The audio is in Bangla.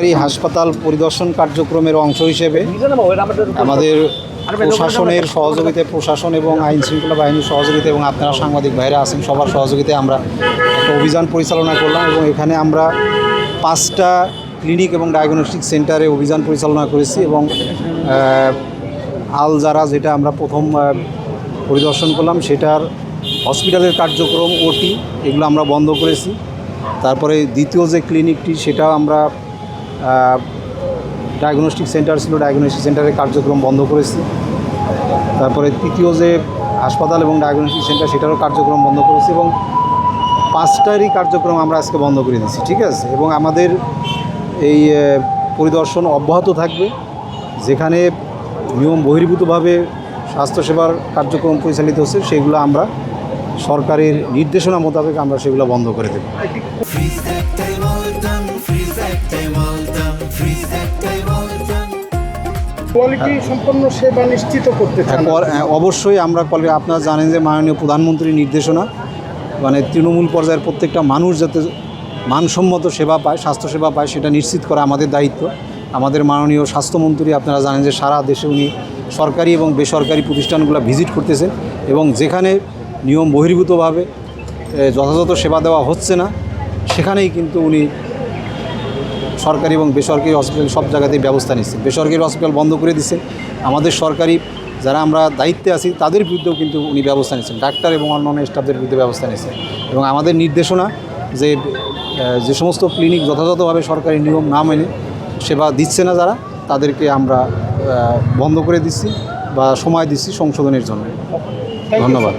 এই হাসপাতাল পরিদর্শন কার্যক্রমের অংশ হিসেবে আমাদের প্রশাসনের সহযোগিতায়, প্রশাসন এবং আইন শৃঙ্খলা বাহিনীর সহযোগিতা এবং আপনারা সাংবাদিক ভাইরা আছেন সবার সহযোগিতায় আমরা একটা অভিযান পরিচালনা করলাম এবং এখানে আমরা 5টা ক্লিনিক এবং ডায়াগনস্টিক সেন্টারে অভিযান পরিচালনা করেছি এবং আল যারা যেটা আমরা প্রথম পরিদর্শন করলাম সেটার হসপিটালের কার্যক্রম ওটি এগুলো আমরা বন্ধ করেছি। তারপরে দ্বিতীয় যে ক্লিনিকটি সেটাও আমরা ডায়াগনস্টিক সেন্টার ছিল, ডায়াগনস্টিক সেন্টারের কার্যক্রম বন্ধ করেছি। তারপরে তৃতীয় যে হাসপাতাল এবং ডায়াগনস্টিক সেন্টার সেটারও কার্যক্রম বন্ধ করেছি এবং 5টারই কার্যক্রম আমরা আজকে বন্ধ করে দিয়েছি, ঠিক আছে। এবং আমাদের এই পরিদর্শন অব্যাহত থাকবে, যেখানে নিয়ম বহির্ভূতভাবে স্বাস্থ্যসেবার কার্যক্রম পরিচালিত হচ্ছে সেগুলো আমরা সরকারের নির্দেশনা মোতাবেক আমরা সেগুলো বন্ধ করে দেব। কোয়ালিটি সম্পন্ন সেবা নিশ্চিত করতে চান? অবশ্যই আমরা আপনারা জানেন যে মাননীয় প্রধানমন্ত্রীর নির্দেশনা মানে তৃণমূল পর্যায়ের প্রত্যেকটা মানুষ যাতে মানসম্মত সেবা পায়, স্বাস্থ্যসেবা পায়, সেটা নিশ্চিত করা আমাদের দায়িত্ব। আমাদের মাননীয় স্বাস্থ্যমন্ত্রী আপনারা জানেন যে সারা দেশে উনি সরকারি এবং বেসরকারি প্রতিষ্ঠানগুলো ভিজিট করতেছেন এবং যেখানে নিয়ম বহির্ভূতভাবে যথাযথ সেবা দেওয়া হচ্ছে না সেখানেই কিন্তু উনি সরকারি এবং বেসরকারি হসপিটাল সব জায়গাতেই ব্যবস্থা নিচ্ছেন। বেসরকারি হসপিটাল বন্ধ করে দিচ্ছেন। আমাদের সরকারি যারা আমরা দায়িত্বে আছি তাদের বিরুদ্ধেও কিন্তু উনি ব্যবস্থা নিচ্ছেন, ডাক্তার এবং অন্যান্য স্টাফদের বিরুদ্ধে ব্যবস্থা নিচ্ছেন। এবং আমাদের নির্দেশনা যে সমস্ত ক্লিনিক যথাযথভাবে সরকারি নিয়ম না মেনে সেবা দিচ্ছে না যারা, তাদেরকে আমরা বন্ধ করে দিচ্ছি বা সময় দিচ্ছি সংশোধনের জন্য। ধন্যবাদ।